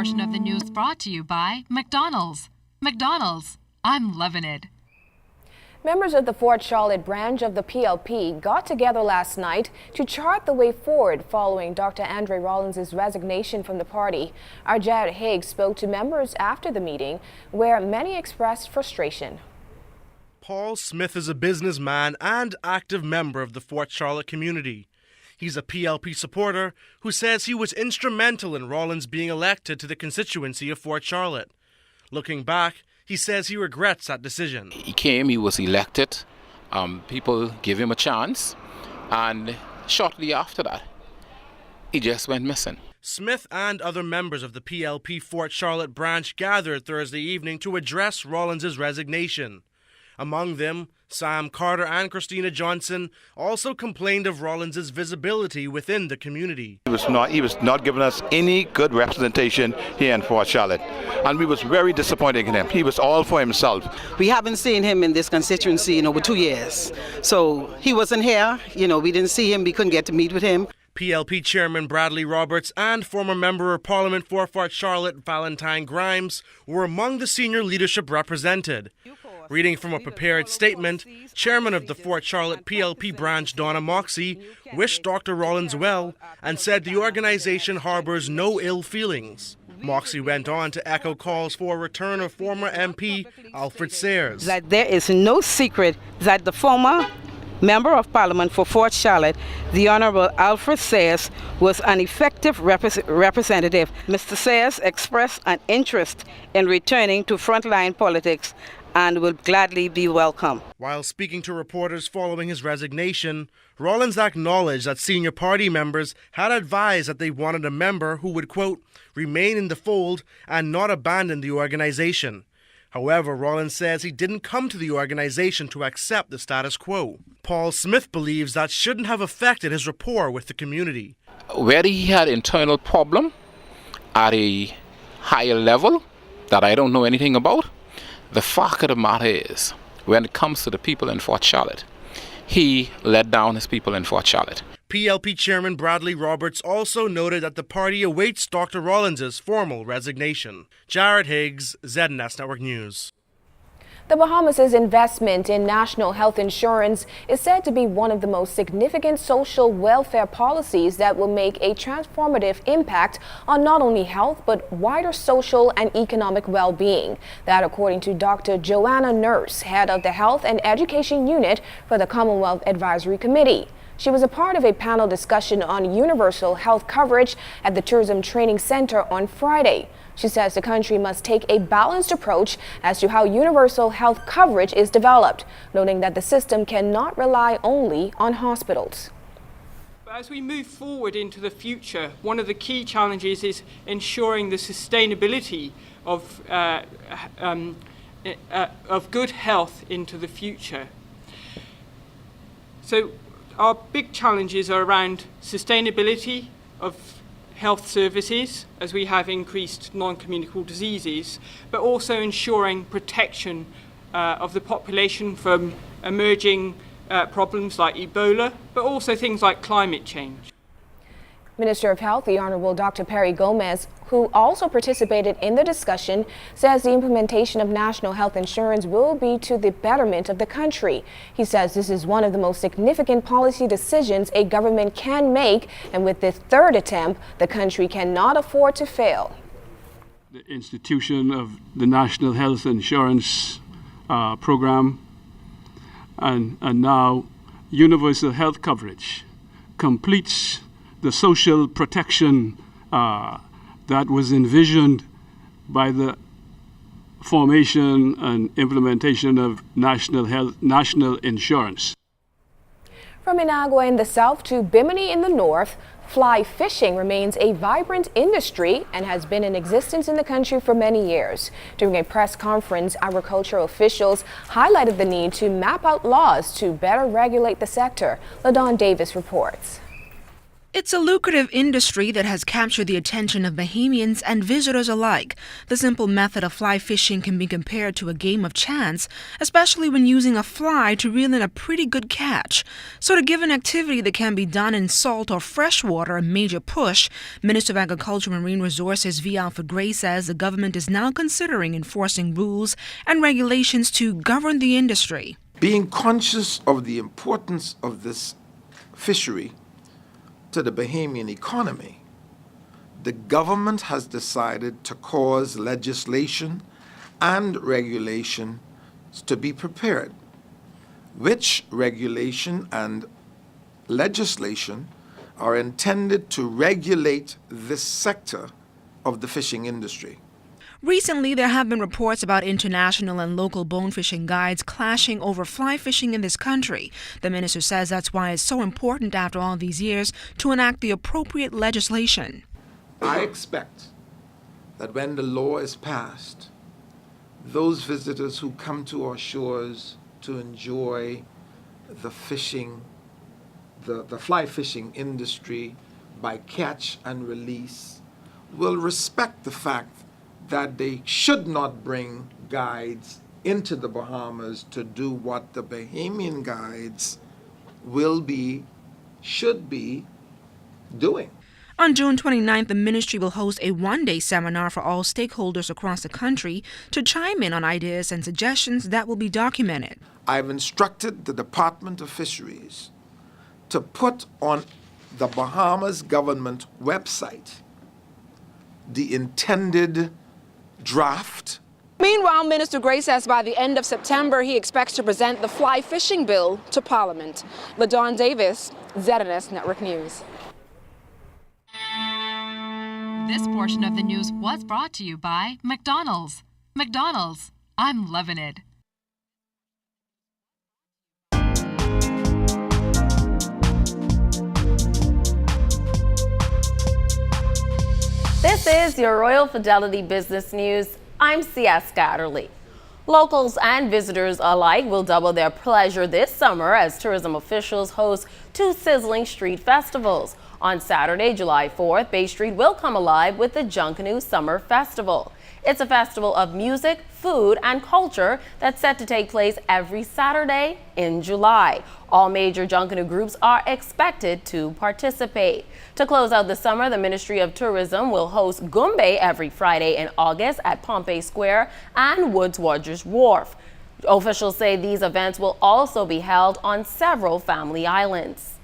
portion of the news brought to you by McDonald's. McDonald's, I'm loving it. Members of the Fort Charlotte branch of the PLP got together last night to chart the way forward following Dr. Andre Rollins' resignation from the party. Our Jared Higgs spoke to members after the meeting, where many expressed frustration. Paul Smith is a businessman and active member of the Fort Charlotte community. He's a PLP supporter who says he was instrumental in Rollins being elected to the constituency of Fort Charlotte. Looking back, he says he regrets that decision. He came, he was elected, people gave him a chance, and shortly after that, he just went missing. Smith and other members of the PLP Fort Charlotte branch gathered Thursday evening to address Rollins' resignation. Among them, Sam Carter and Christina Johnson also complained of Rollins' visibility within the community. He was not giving us any good representation here in Fort Charlotte, and we was very disappointed in him. He was all for himself. We haven't seen him in this constituency in over 2 years. So he wasn't here, we didn't see him, we couldn't get to meet with him. PLP Chairman Bradley Roberts and former Member of Parliament for Fort Charlotte Valentine Grimes were among the senior leadership represented. Reading from a prepared statement, Chairman of the Fort Charlotte PLP branch Donna Moxie wished Dr. Rollins well and said the organization harbors no ill feelings. Moxie went on to echo calls for a return of former MP Alfred Sayers. That there is no secret that the former Member of Parliament for Fort Charlotte, the Honorable Alfred Sayers, was an effective representative. Mr. Sayers expressed an interest in returning to frontline politics and will gladly be welcome. While speaking to reporters following his resignation, Rollins acknowledged that senior party members had advised that they wanted a member who would, quote, remain in the fold and not abandon the organization. However, Rollins says he didn't come to the organization to accept the status quo. Paul Smith believes that shouldn't have affected his rapport with the community. Where he had internal problem at a higher level that I don't know anything about, the fact of the matter is, when it comes to the people in Fort Charlotte, he let down his people in Fort Charlotte. PLP Chairman Bradley Roberts also noted that the party awaits Dr. Rollins' formal resignation. Jared Higgs, ZNS Network News. The Bahamas' investment in national health insurance is said to be one of the most significant social welfare policies that will make a transformative impact on not only health but wider social and economic well-being. That according to Dr. Joanna Nurse, head of the Health and Education Unit for the Commonwealth Advisory Committee. She was a part of a panel discussion on universal health coverage at the Tourism Training Center on Friday. She says the country must take a balanced approach as to how universal health coverage is developed, noting that the system cannot rely only on hospitals. As we move forward into the future, one of the key challenges is ensuring the sustainability of good health into the future. So our big challenges are around sustainability of health services, as we have increased non-communicable diseases, but also ensuring protection of the population from emerging problems like Ebola, but also things like climate change. Minister of Health, the Honorable Dr. Perry Gomez, who also participated in the discussion, says the implementation of national health insurance will be to the betterment of the country. He says this is one of the most significant policy decisions a government can make, and with this third attempt, the country cannot afford to fail. The institution of the National Health Insurance Program and now universal health coverage completes the social protection that was envisioned by the formation and implementation of national insurance. From Inagua in the south to Bimini in the north, fly fishing remains a vibrant industry and has been in existence in the country for many years. During a press conference, agricultural officials highlighted the need to map out laws to better regulate the sector. LaDon Davis reports. It's a lucrative industry that has captured the attention of Bahamians and visitors alike. The simple method of fly fishing can be compared to a game of chance, especially when using a fly to reel in a pretty good catch. So to give an activity that can be done in salt or fresh water a major push, Minister of Agriculture and Marine Resources V. Alfred Gray says the government is now considering enforcing rules and regulations to govern the industry. Being conscious of the importance of this fishery to the Bahamian economy, the government has decided to cause legislation and regulation to be prepared, which regulation and legislation are intended to regulate this sector of the fishing industry. Recently, there have been reports about international and local bone fishing guides clashing over fly fishing in this country. The minister says that's why it's so important after all these years to enact the appropriate legislation. I expect that when the law is passed, those visitors who come to our shores to enjoy the fishing, the fly fishing industry by catch and release will respect the fact that they should not bring guides into the Bahamas to do what the Bahamian guides should be doing. On June 29th, the ministry will host a one-day seminar for all stakeholders across the country to chime in on ideas and suggestions that will be documented. I've instructed the Department of Fisheries to put on the Bahamas government website the intended draft. Meanwhile, Minister Gray says by the end of September, he expects to present the fly fishing bill to Parliament. LaDawn Davis, ZNS Network News. This portion of the news was brought to you by McDonald's. McDonald's, I'm loving it. This is your Royal Fidelity Business News. I'm C.S. Scatterly. Locals and visitors alike will double their pleasure this summer as tourism officials host two sizzling street festivals. On Saturday, July 4th, Bay Street will come alive with the Junkanoo Summer Festival. It's a festival of music, food, and culture that's set to take place every Saturday in July. All major Junkanoo groups are expected to participate. To close out the summer, the Ministry of Tourism will host Goombay every Friday in August at Pompey Square and Woods Rogers Wharf. Officials say these events will also be held on several family islands.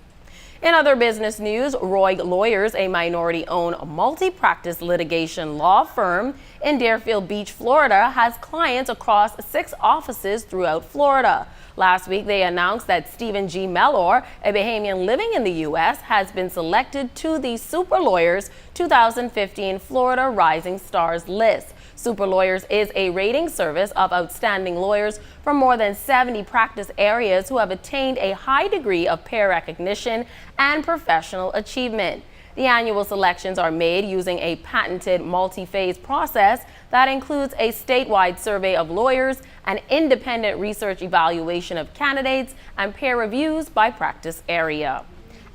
In other business news, Roy Lawyers, a minority-owned multi-practice litigation law firm in Deerfield Beach, Florida, has clients across 6 offices throughout Florida. Last week, they announced that Stephen G. Mellor, a Bahamian living in the U.S., has been selected to the Super Lawyers 2015 Florida Rising Stars list. Super Lawyers is a rating service of outstanding lawyers from more than 70 practice areas who have attained a high degree of peer recognition and professional achievement. The annual selections are made using a patented multi-phase process that includes a statewide survey of lawyers, an independent research evaluation of candidates, and peer reviews by practice area.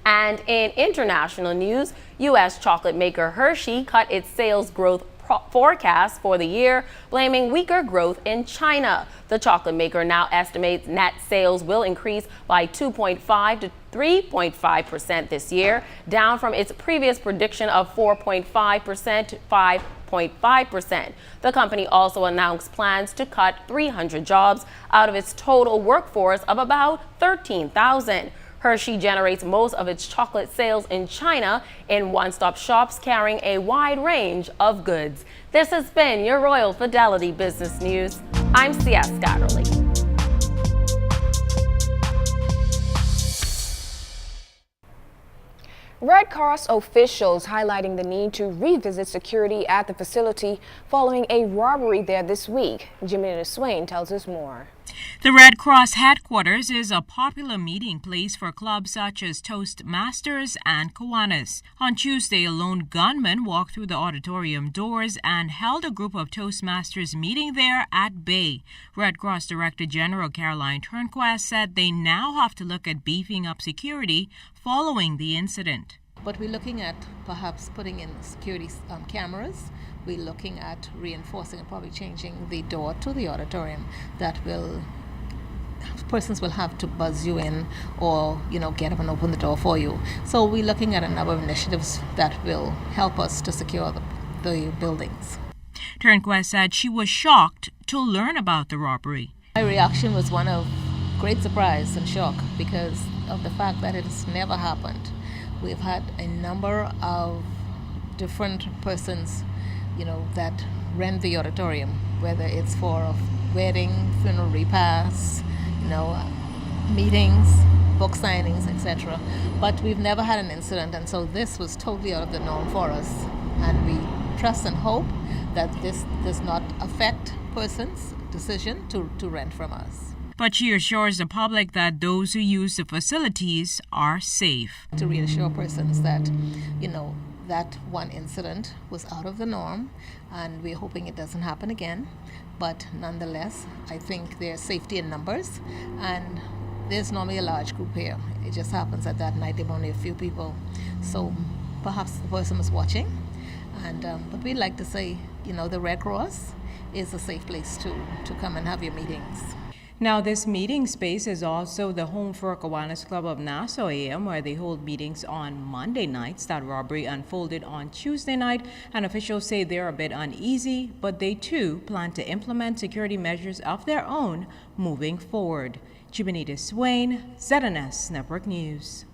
And in international news, U.S. chocolate maker Hershey cut its sales growth forecast for the year, blaming weaker growth in China. The chocolate maker now estimates net sales will increase by 2.5 to 3.5% this year, down from its previous prediction of 4.5% to 5.5%. The company also announced plans to cut 300 jobs out of its total workforce of about 13,000. Hershey generates most of its chocolate sales in China in one-stop shops carrying a wide range of goods. This has been your Royal Fidelity Business News. I'm C.S. Scatterly. Red Cross officials highlighting the need to revisit security at the facility following a robbery there this week. Jimena Swain tells us more. The Red Cross headquarters is a popular meeting place for clubs such as Toastmasters and Kiwanis. On Tuesday, a lone gunman walked through the auditorium doors and held a group of Toastmasters meeting there at bay. Red Cross Director General Caroline Turnquest said they now have to look at beefing up security following the incident. But we're looking at perhaps putting in security cameras. We're looking at reinforcing and probably changing the door to the auditorium that will, persons will have to buzz you in or, get up and open the door for you. So we're looking at a number of initiatives that will help us to secure the buildings. Turnquest said she was shocked to learn about the robbery. My reaction was one of great surprise and shock because of the fact that it has never happened. We've had a number of different persons, that rent the auditorium, whether it's for a wedding, funeral repast, meetings, book signings, etc. But we've never had an incident, and so this was totally out of the norm for us. And we trust and hope that this does not affect persons' decision to rent from us. But she assures the public that those who use the facilities are safe. To reassure persons that, that one incident was out of the norm, and we're hoping it doesn't happen again. But nonetheless, I think there's safety in numbers, and there's normally a large group here. It just happens that night there were only a few people. So perhaps the person was watching, and but we'd like to say, the Red Cross is a safe place to come and have your meetings. Now, this meeting space is also the home for Kiwanis Club of Nassau AM, where they hold meetings on Monday nights. That robbery unfolded on Tuesday night, and officials say they're a bit uneasy, but they too plan to implement security measures of their own moving forward. Jimenita Swain, ZNS Network News.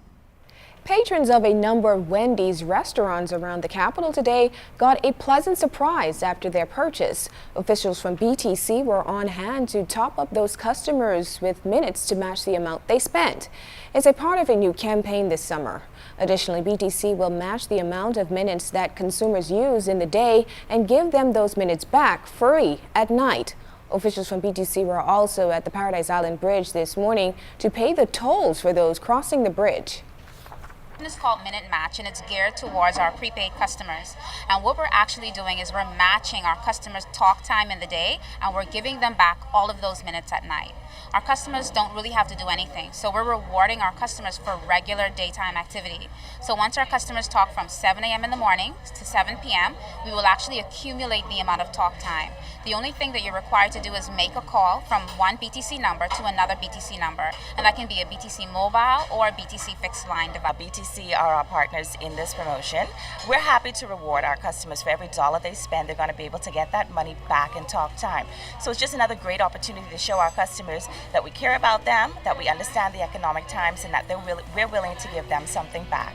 Patrons of a number of Wendy's restaurants around the capital today got a pleasant surprise after their purchase. Officials from BTC were on hand to top up those customers with minutes to match the amount they spent. It's a part of a new campaign this summer. Additionally, BTC will match the amount of minutes that consumers use in the day and give them those minutes back free at night. Officials from BTC were also at the Paradise Island Bridge this morning to pay the tolls for those crossing the bridge. It's called Minute Match, and it's geared towards our prepaid customers. And what we're actually doing is we're matching our customers' talk time in the day, and we're giving them back all of those minutes at night. Our customers don't really have to do anything, so we're rewarding our customers for regular daytime activity. So once our customers talk from 7 a.m. in the morning to 7 p.m., we will actually accumulate the amount of talk time. The only thing that you're required to do is make a call from one BTC number to another BTC number, and that can be a BTC mobile or a BTC fixed line device. BTC are our partners in this promotion. We're happy to reward our customers for every dollar they spend. They're going to be able to get that money back in talk time. So it's just another great opportunity to show our customers that we care about them, that we understand the economic times, and that we're willing to give them something back.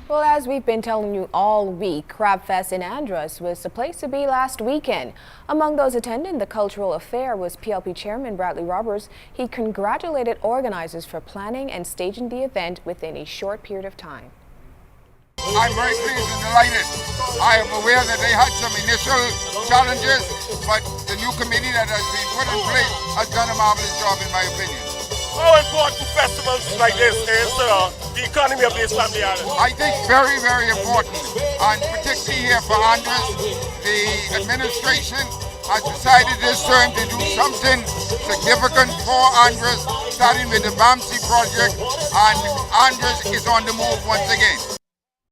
Well, as we've been telling you all week, Crab Fest in Andros was the place to be last weekend. Among those attending the cultural affair was PLP Chairman Bradley Roberts. He congratulated organizers for planning and staging the event within a short period of time. I'm very pleased and delighted. I am aware that they had some initial challenges, but the new committee that has been put in place has done a marvelous job, in my opinion. How important festivals like this is to the economy of this family island? I think very, very important, and particularly here for Andros, the administration has decided this term to do something significant for Andros, starting with the BAMSI project, and Andros is on the move once again.